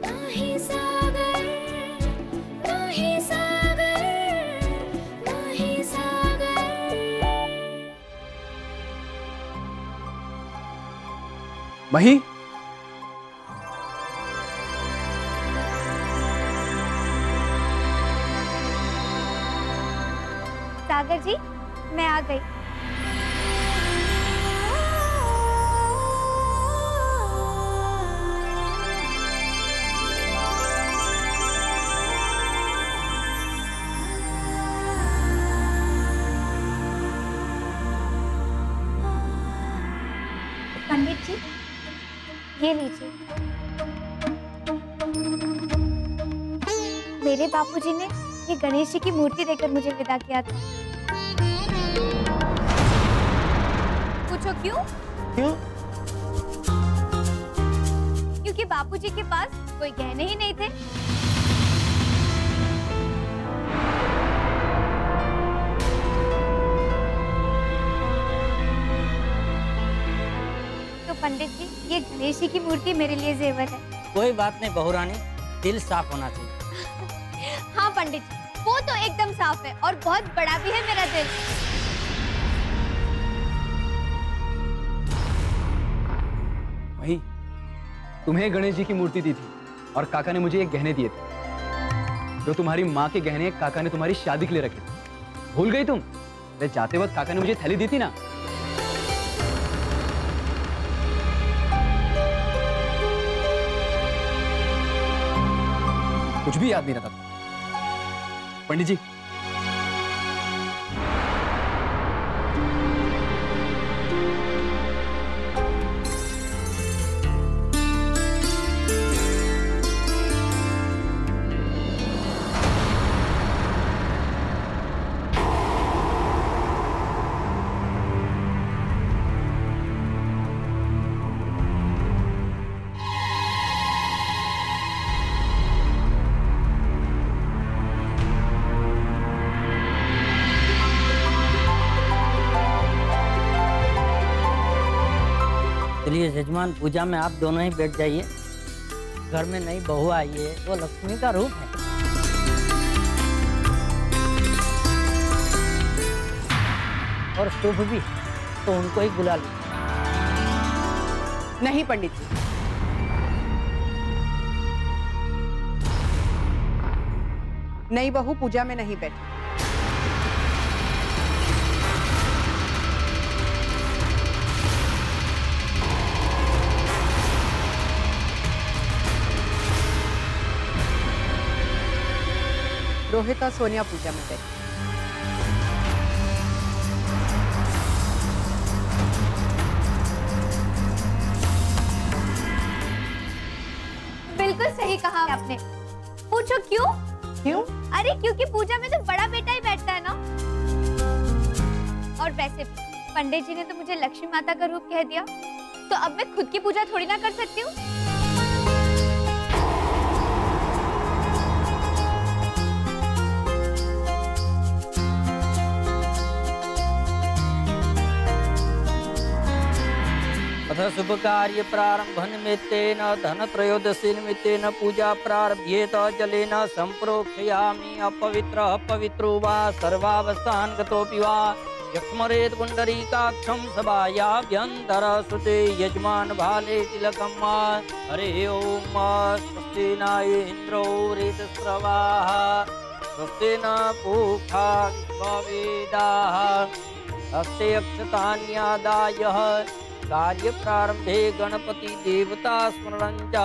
नाही सागर, नाही सागर, नाही सागर। मही, सागर जी, मैं आ गई। पंडित जी, ये लीजिए। मेरे बापूजी ने ये गणेश जी की मूर्ति देकर मुझे विदा किया था। पूछो क्यों? क्यों? क्योंकि बापूजी के पास कोई गहने ही नहीं थे। तो पंडित जी, ये गणेश जी की मूर्ति मेरे लिए जेवर है। कोई बात नहीं बहू रानी, दिल साफ होना चाहिए। हाँ पंडित जी, वो तो एकदम साफ है और बहुत बड़ा भी है मेरा दिल। मही, तुम्हें गणेश जी की मूर्ति दी थी और काका ने मुझे ये गहने दिए थे, जो तुम्हारी माँ के गहने काका ने तुम्हारी शादी के लिए रखे थे। भूल गई तुम? अरे जाते वक्त काका ने मुझे थैली दी थी ना। कुछ भी याद नहीं रहता था। पंडित जी, चलिए यजमान, पूजा में आप दोनों ही बैठ जाइए। घर में नई बहू आई है, वो लक्ष्मी का रूप है। और शुभ भी, तो उनको ही बुला लीजिए। नहीं पंडित जी, नई बहू पूजा में नहीं बैठी। रोहित और सोनिया पूजा में बैठी। बिल्कुल सही कहा आपने। पूछो क्यों? क्यों? अरे क्योंकि पूजा में तो बड़ा बेटा ही बैठता है ना। और वैसे भी पंडित जी ने तो मुझे लक्ष्मी माता का रूप कह दिया, तो अब मैं खुद की पूजा थोड़ी ना कर सकती हूँ। शुभ कार्य प्रारंभ निमित्तेन धन त्रयोदशी निमित्तेन पूजा प्रारभ्येत जलेन संप्रोक्षयामि अपवित्र पवित्रो वा सर्वावस्थान गतोऽपि वा यक्ष्मरेत पुंडरीकाक्षं सभायाभ्यंतर सुते यजमान भाले तिलकं वा हरे ओम स्वस्ति न इंद्रो ऋतस्रवाः स्वस्ति न पूषा विश्ववेदाः हस्ते अक्षतान्यादाय कार्य प्रारंभे गणपति देवता स्मरणं च।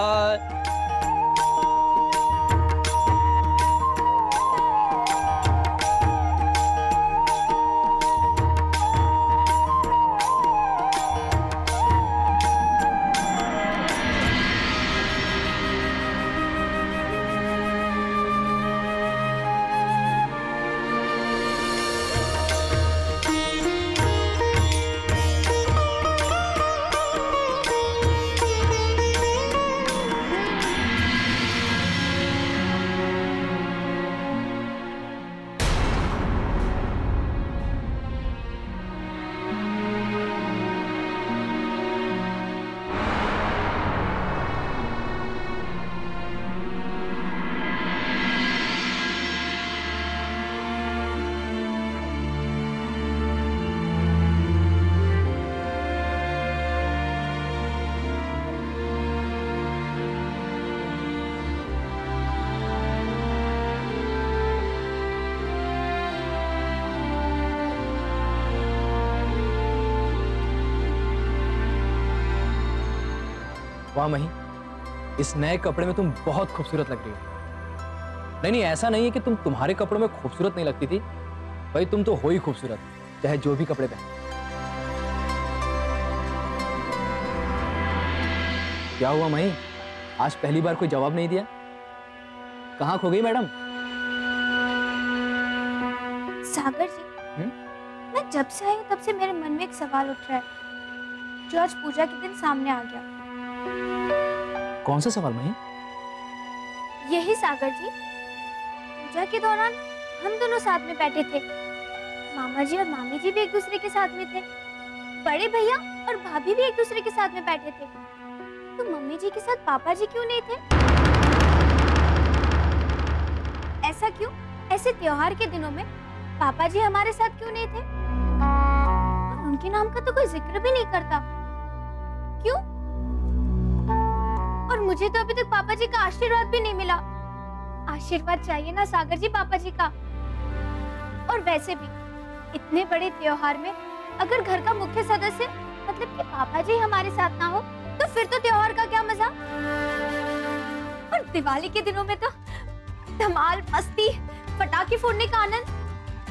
वाह मही, इस नए कपड़े में तुम बहुत खूबसूरत लग रही हो। नहीं नहीं, ऐसा नहीं है कि तुम तुम्हारे कपड़ों में खूबसूरत नहीं लगती थी, भाई तुम तो हो ही खूबसूरत, चाहे जो भी कपड़े पहने। क्या हुआ मही, आज पहली बार कोई जवाब नहीं दिया? कहाँ खो गई मैडम? सागर जी, मैं जब से आई हूँ तब से मेरे मन में एक सवाल उठ रहा है, जो आज पूजा के दिन सामने आ गया। कौन सा सवाल मही? यही सागर जी, पूजा के दौरान हम दोनों साथ में बैठे थे, मामा जी और मामी जी भी एक दूसरे के साथ में थे, बड़े भैया और भाभी भी एक दूसरे के साथ में बैठे थे, तो मम्मी जी के साथ पापा जी क्यों नहीं थे? ऐसा क्यों? ऐसे त्योहार के दिनों में पापा जी हमारे साथ क्यों नहीं थे? और उनके नाम का तो कोई जिक्र भी नहीं करता, क्यों? और मुझे तो अभी तक पापा जी का आशीर्वाद भी नहीं मिला। आशीर्वाद चाहिए ना सागर जी पापा जी का। और वैसे भी इतने बड़े त्योहार में अगर घर का मुख्य सदस्य मतलब कि पापा जी हमारे साथ ना हो तो फिर तो त्योहार का क्या मजा। और दिवाली के दिनों में तो धमाल मस्ती पटाखे फोड़ने का आनंद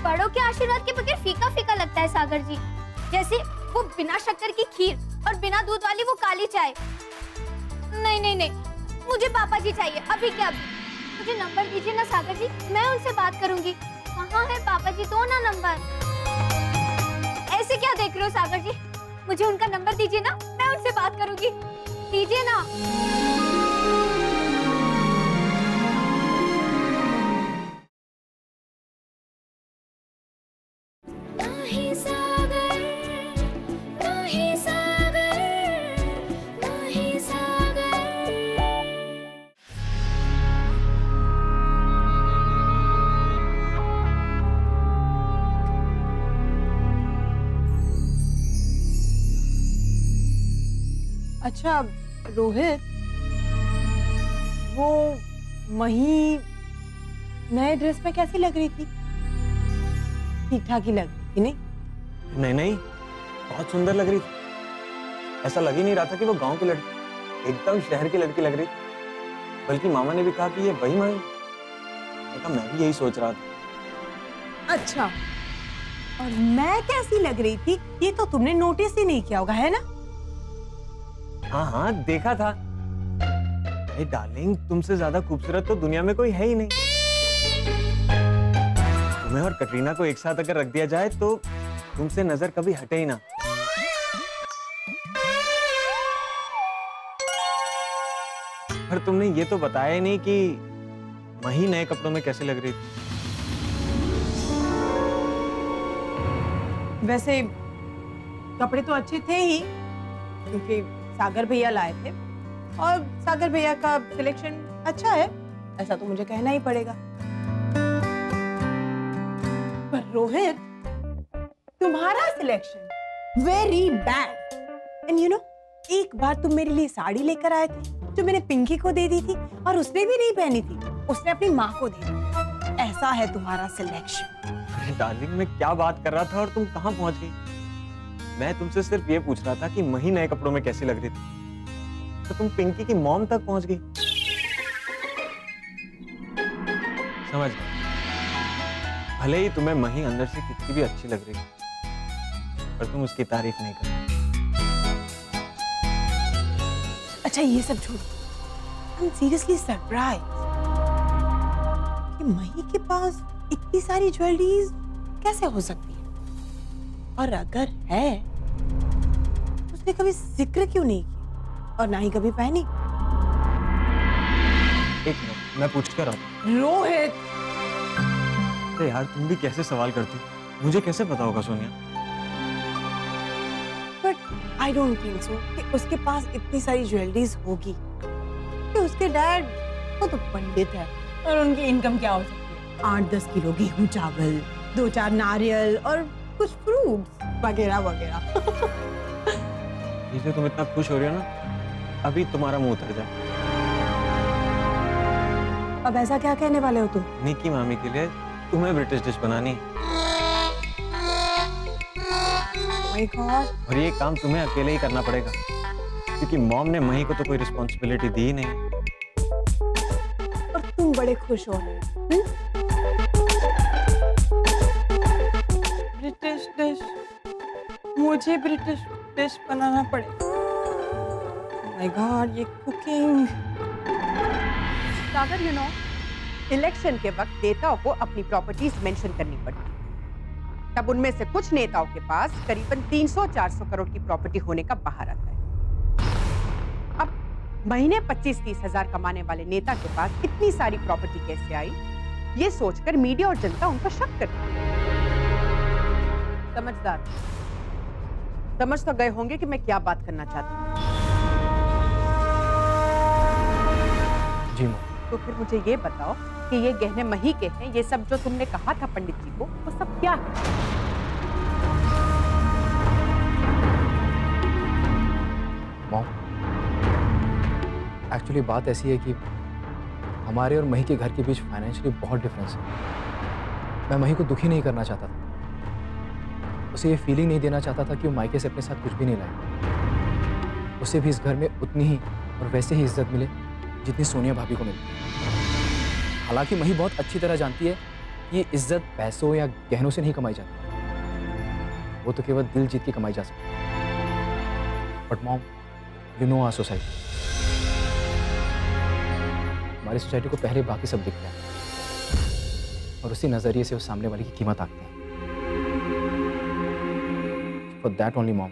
बड़ों के आशीर्वाद के बगैर फीका फीका लगता है सागर जी, जैसे वो बिना शक्कर की खीर और बिना दूध वाली वो काली चाय। नहीं नहीं नहीं, मुझे पापा जी चाहिए अभी के अभी। मुझे नंबर दीजिए ना सागर जी, मैं उनसे बात करूंगी। कहाँ है पापा जी, दो ना नंबर। ऐसे क्या देख रहे हो सागर जी, मुझे उनका नंबर दीजिए ना, मैं उनसे बात करूंगी, दीजिए ना। माही सागर, माही सागर, माही सागर। अच्छा रोहित, वो मही नए ड्रेस में कैसी लग रही थी? ठीक ठाक ही लग रही थी नहीं? नहीं नहीं, बहुत सुंदर लग रही थी। ऐसा लग ही नहीं रहा था कि वो गांव की लड़की, एकदम शहर की लड़की लग रही थी। बल्कि मामा ने भी कहा कि ये वही माही। मैं भी यही सोच रहा था। अच्छा, और मैं कैसी लग रही थी ये तो तुमने नोटिस ही नहीं किया होगा, है ना? हाँ हाँ, देखा था। अरे डार्लिंग, तुमसे ज्यादा खूबसूरत तो दुनिया में कोई है ही नहीं। तुम्हें और कटरीना को एक साथ अगर रख दिया जाए तो तुमसे नजर कभी हटे ही ना। पर तुमने ये तो बताया ही नहीं कि मही नए कपड़ों में कैसे लग रही थी। वैसे कपड़े तो अच्छे थे ही, क्योंकि सागर भैया लाए थे और सागर भैया का सिलेक्शन अच्छा है, ऐसा तो मुझे कहना ही पड़ेगा। पर रोहित, तुम्हारा selection very bad. And you know, एक बार तुम मेरे लिए साड़ी लेकर आए थे जो मैंने पिंकी को दे दी थी और उसने भी नहीं पहनी थी, उसने अपनी माँ को दे दी। ऐसा है तुम्हारा सिलेक्शन। अरे डार्लिंग, मैं क्या बात कर रहा था और तुम कहाँ पहुंच गई? मैं तुमसे सिर्फ ये पूछ रहा था कि मही नए कपड़ों में कैसी लग रही थी, तो तुम पिंकी की मॉम तक पहुंच गई। समझ गए? भले ही तुम्हें मही अंदर से कितनी भी अच्छी लग रही है, पर तुम उसकी तारीफ नहीं कर। अच्छा ये सब छोड़ो, I'm seriously surprised कि मही के पास इतनी सारी ज्वेलरीज कैसे हो सकती है, और अगर है तो उसने कभी जिक्र क्यों नहीं किया और ना ही कभी पहनी? एक मिनट, मैं पूछ कर आता हूं। रोहित, अरे यार, तुम भी कैसे सवाल करती हो? मुझे कैसे पता होगा Sonia? But I don't think so कि उसके पास इतनी सारी ज्वेलरीज होगी, कि उसके डैड वो तो पंडित है और उनकी इनकम क्या हो सकती है? 8-10 किलो गेहूं चावल, 2-4 नारियल और कुछ फ्रूट्स वगैरह वगैरह। ये जो तुम इतना खुश हो रही हो ना, अभी तुम्हारा मुंह उतर जाए। अब ऐसा क्या कहने वाले हो तुम? निकी मामी के लिए तुम्हें ब्रिटिश डिश बनानी है, My God, और ये काम तुम्हें अकेले ही करना पड़ेगा। क्योंकि मॉम ने मही को तो कोई रिस्पॉन्सिबिलिटी दी ही नहीं। और तुम बड़े खुश हो रहे हो। ब्रिटिश डिश, मुझे ब्रिटिश डिश बनाना पड़ेगा। माय गॉड, ये cooking. Sagar, you know, election के वक्त नेताओं को अपनी प्रॉपर्टीज मेंशन करनी पड़ती है। तब उनमें से कुछ नेताओं के पास करीबन 300-400 करोड़ की प्रॉपर्टी होने का बाहर आता है। अब महीने 25-30 हजार कमाने वाले नेता के पास इतनी सारी प्रॉपर्टी कैसे आई, ये सोचकर मीडिया और जनता उन पर शक करती है। समझदार समझ तो गए होंगे कि मैं क्या बात करना चाहती हूँ। जी माँ। तो फिर मुझे ये बताओ कि ये गहने मही के हैं, ये सब जो तुमने कहा था पंडित जी को, वो सब क्या है? मॉम, एक्चुअली बात ऐसी है कि हमारे और मही के घर के बीच फाइनेंशियली बहुत डिफरेंस है। मैं मही को दुखी नहीं करना चाहता था, उसे ये फीलिंग नहीं देना चाहता था कि वो मायके से अपने साथ कुछ भी नहीं लाए। उसे भी इस घर में उतनी ही और वैसे ही इज्जत मिले जितनी सोनिया भाभी को मिलती है। हालांकि मही बहुत अच्छी तरह जानती है कि ये इज्जत पैसों या गहनों से नहीं कमाई जाती, वो तो केवल दिल जीत के कमाई जा सकती है। But mom, you know our society, हमारी सोसाइटी को पहले बाकी सब दिखता है और उसी नजरिए से उस सामने वाले की कीमत आती है। फॉर दैट ओनली मॉम,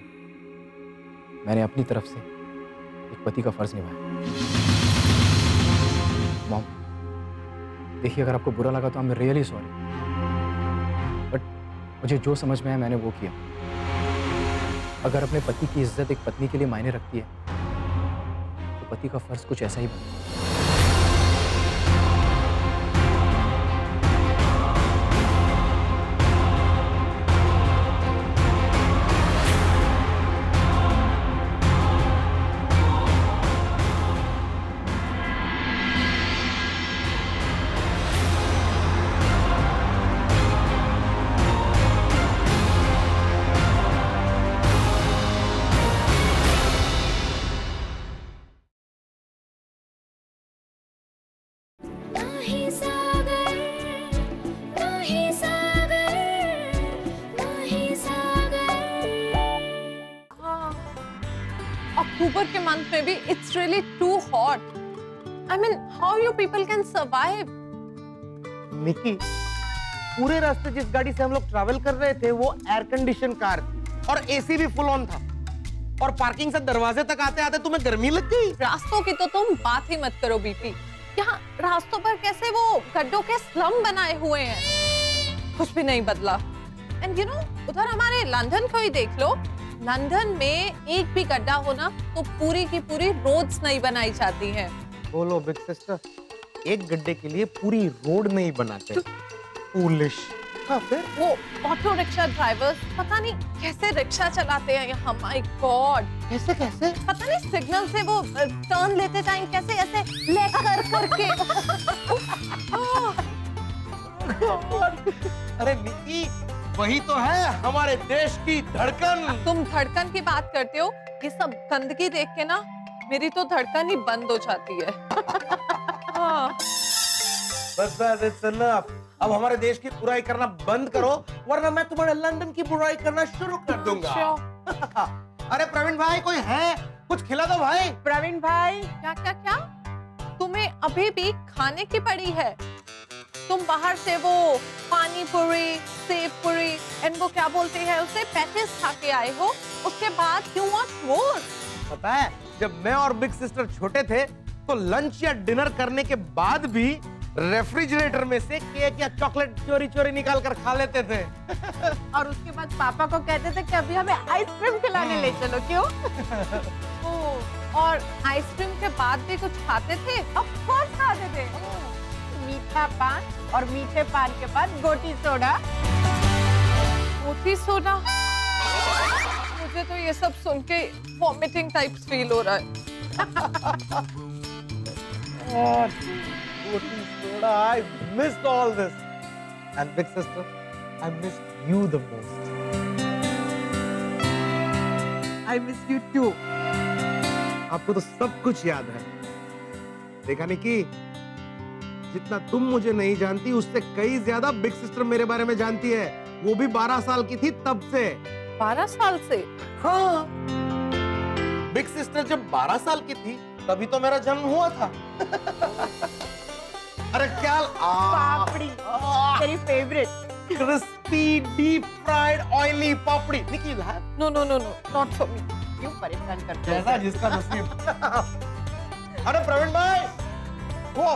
मैंने अपनी तरफ से एक पति का फर्ज निभाया। मॉम, देखिए, अगर आपको बुरा लगा तो I am really sorry, but मुझे जो समझ में आया मैंने वो किया। अगर अपने पति की इज्जत एक पत्नी के लिए मायने रखती है तो पति का फर्ज कुछ ऐसा ही बनता है। माही सागर, माही सागर, माही सागर। अक्टूबर के मंथ में भी it's really too hot. I mean, how you people can survive? Nikki, पूरे रास्ते जिस गाड़ी से हम लोग ट्रैवल कर रहे थे वो एयर कंडीशन कार थी और एसी भी फुल ऑन था, और पार्किंग से दरवाजे तक आते आते तुम्हें गर्मी लग गई। रास्तों की तो तुम बात ही मत करो बीपी। यहाँ रास्तों पर कैसे वो गड्ढों के स्लम बनाए हुए हैं, कुछ भी नहीं बदला। एंड यू नो, उधर हमारे लंदन को ही देख लो। लंदन में एक भी गड्ढा होना तो पूरी की पूरी रोड्स नहीं बनाई जाती हैं। बोलो बिग सिस्टर, एक गड्ढे के लिए पूरी रोड नहीं बनाते। फूलिश। हाँ, फिर वो ऑटो रिक्शा ड्राइवर्स पता नहीं कैसे रिक्शा चलाते हैं यहाँ। माय गॉड, कैसे कैसे? पता नहीं सिग्नल से वो टर्न लेते टाइम कैसे ऐसे लेग कर करके। अरे निकी, वही तो है हमारे देश की धड़कन। तुम धड़कन की बात करते हो, ये सब गंदगी देख के ना मेरी तो धड़कन ही बंद हो जाती है। हाँ। बस बस, इट्स इनफ। अब हमारे देश की बुराई करना बंद करो, वरना मैं तुम्हारे लंदन की बुराई करना शुरू कर दूंगा। अरे प्रवीण भाई, कोई है? कुछ खिला दो भाई। प्रवीण भाई, क्या क्या क्या? तुम्हें अभी भी खाने की पड़ी है? तुम बाहर से वो पानी पूरी, सेव पूरी एंड वो क्या बोलते हैं उसे, पैटिस खा के आए हो, उसके बाद यू वांट मोर। पता है, जब मैं और बिग सिस्टर छोटे थे तो लंच या डिनर करने के बाद भी रेफ्रिजरेटर में से केक या चॉकलेट चोरी चोरी निकाल कर खा लेते थे। और उसके बाद पापा को कहते थे कि अभी हमें आइसक्रीम खिलाने ले चलो। क्यों? और आइसक्रीम के बाद भी कुछ खाते थे? ऑफ कोर्स खाते थे। मीठा पान, और मीठे पान के बाद गोटी सोडा। गोटी सोडा? मुझे तो ये सब सुन के वॉमिटिंग टाइप्स फील हो रहा है। Gotti soda, I missed all this. And big sister, I missed you the most. I miss you too. आपको तो सब कुछ याद है। देखा निकी, जितना तुम मुझे नहीं जानती उससे कई ज्यादा बिग सिस्टर मेरे बारे में जानती है। वो भी 12 साल की थी तब से। 12 साल से? हाँ, बिग सिस्टर जब 12 साल की थी तभी तो मेरा जन्म हुआ था। अरे क्या पापड़ी, तेरी favourite crispy deep fried oily papdi. Nikki no no no no, not for me. क्यों परेशान करते जैसा जिसका नसीब। अरे प्रवीण भाई, वो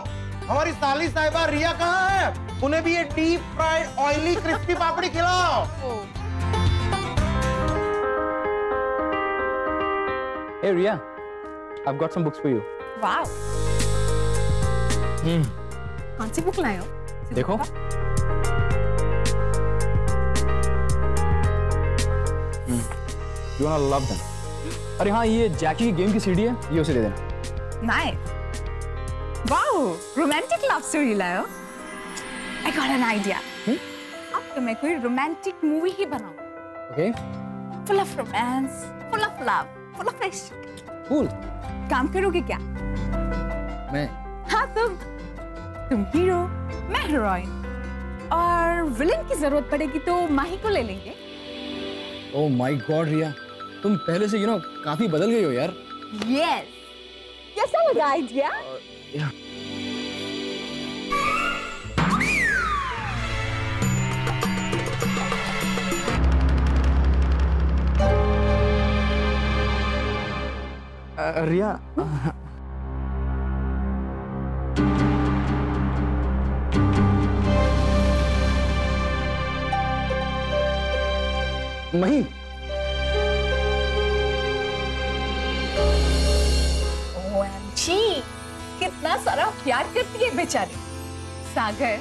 हमारी साली साहिबा रिया कहाँ है? उन्हें भी ये डीप फ्राइड ऑयली क्रिस्पी पापड़ी खिलाओ। Hey Ria, I've got some books for you. Wow, कौन सी बुक लाए हो? देखो। You wanna love them. अरे हाँ, ये जैकी की गेम की सीडी है, ये उसे दे देना। Nice. Wow, romantic love story लाए हो? I got an idea. अब तो मैं कोई रोमांटिक मूवी ही बनाऊं। Okay. Full of romance, full of love, full of इश्क। Cool. काम करोगे क्या? मैं? हाँ तुम हीरो, मैं हीरोइन। और विलेन की जरूरत पड़ेगी तो माही को ले लेंगे। Oh my God रिया, तुम पहले से काफी बदल गई हो यार। Yes. कैसा लगा आइडिया? रिया, मही, OMG, कितना सारा प्यार करती है बेचारी। सागर,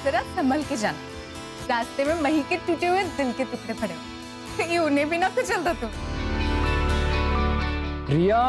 जरा संभल के जाना। रास्ते में मही के टूटे हुए दिल के टुकड़े पड़े हो, कहीं उन्हें भी ना कुचल दो तुम। रिया,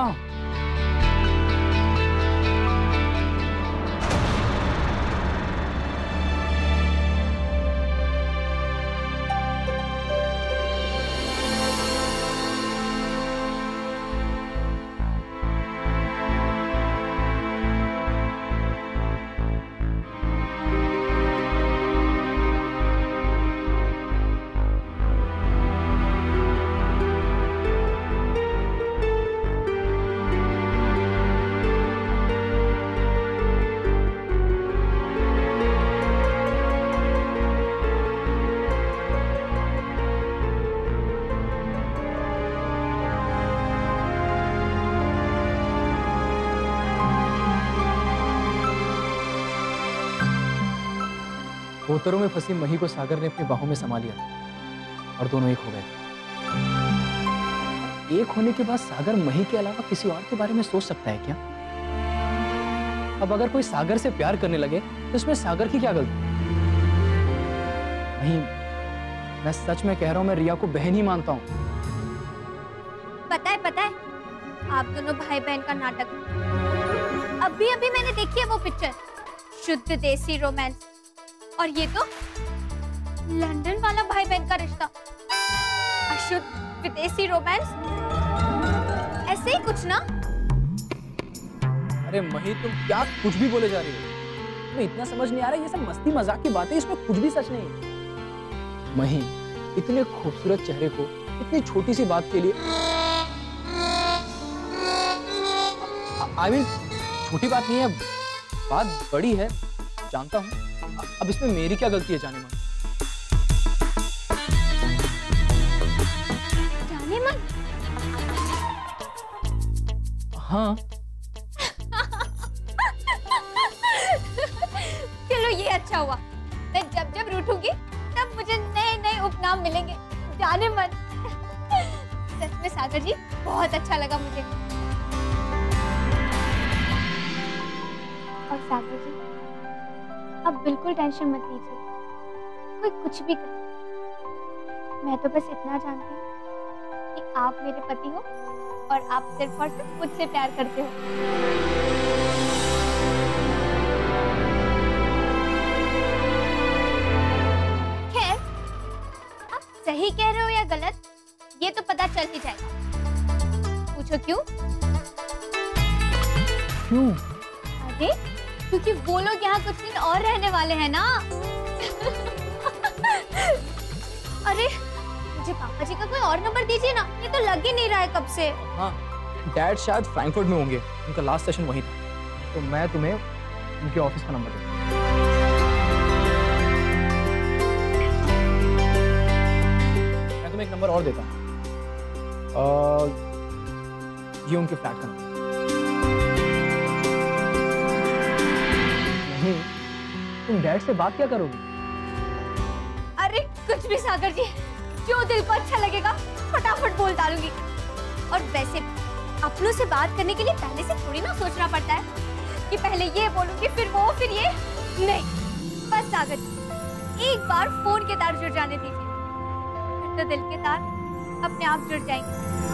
बोतरों में फंसी मही को सागर ने अपनी बाहों में समा लिया और दोनों एक हो गए। एक होने के बाद सागर मही के अलावा किसी और के बारे में सोच सकता है क्या? अब अगर कोई सागर से प्यार करने लगे तो इसमें सागर की क्या गलती? नहीं, मैं सच में कह रहा हूं, मैं रिया को बहन ही मानता हूं। पता है आप दोनों भाई बहन का नाटक। अभी मैंने देखी है वो पिक्चर, शुद्ध देसी रोमांस, और ये तो लंदन वाला भाई बहन का रिश्ता, अशुद्ध विदेशी रोमांस, ऐसे ही कुछ ना। अरे मही, तुम क्या कुछ भी बोले जा रही हो? तुम्हें इतना समझ नहीं आ रहा? ये सब मस्ती मजाक की बातें, इसमें कुछ भी सच नहीं है। मही, इतने खूबसूरत चेहरे को इतनी छोटी सी बात के लिए, आई मीन छोटी बात नहीं है, बात बड़ी है, जानता हूँ। अब इसमें मेरी क्या गलती है जाने मन? जाने मन? हाँ। चलो ये अच्छा हुआ, मैं जब रूठूंगी तब मुझे नए उपनाम मिलेंगे। जाने मन। सच में सागर जी, बहुत अच्छा लगा मुझे। और सागर जी, अब बिल्कुल टेंशन मत लीजिए, कोई कुछ भी करे, मैं तो बस इतना जानती हूँ कि आप मेरे पति हो और आप सिर्फ और सिर्फ मुझसे प्यार करते हो। खैर, आप सही कह रहे हो या गलत, ये तो पता चल ही जाएगा। पूछो क्यों? क्यों? अरे क्योंकि वो लोग यहाँ कुछ दिन और रहने वाले हैं ना। अरे मुझे पापा जी का कोई और नंबर दीजिए ना, ये तो लग ही नहीं रहा है कब से। हाँ, डैड शायद फ्रैंकफर्ट में होंगे, उनका लास्ट सेशन वहीं था, तो मैं तुम्हें उनके ऑफिस का नंबर दूँ। मैं तुम्हें एक नंबर और देता हूँ, ये उनके फ्लैट का नंबर। नहीं, तुम डैड से बात क्या करोगी? अरे कुछ भी सागर जी, जो दिल को अच्छा लगेगा फटाफट बोल डालूंगी। और वैसे अपनों से बात करने के लिए पहले से थोड़ी ना सोचना पड़ता है कि पहले ये बोलूंगी फिर वो फिर ये। नहीं, बस सागर जी एक बार फोन के तार जुड़ जाने दीजिए, फिर तो दिल के तार अपने आप जुड़ जाएंगे।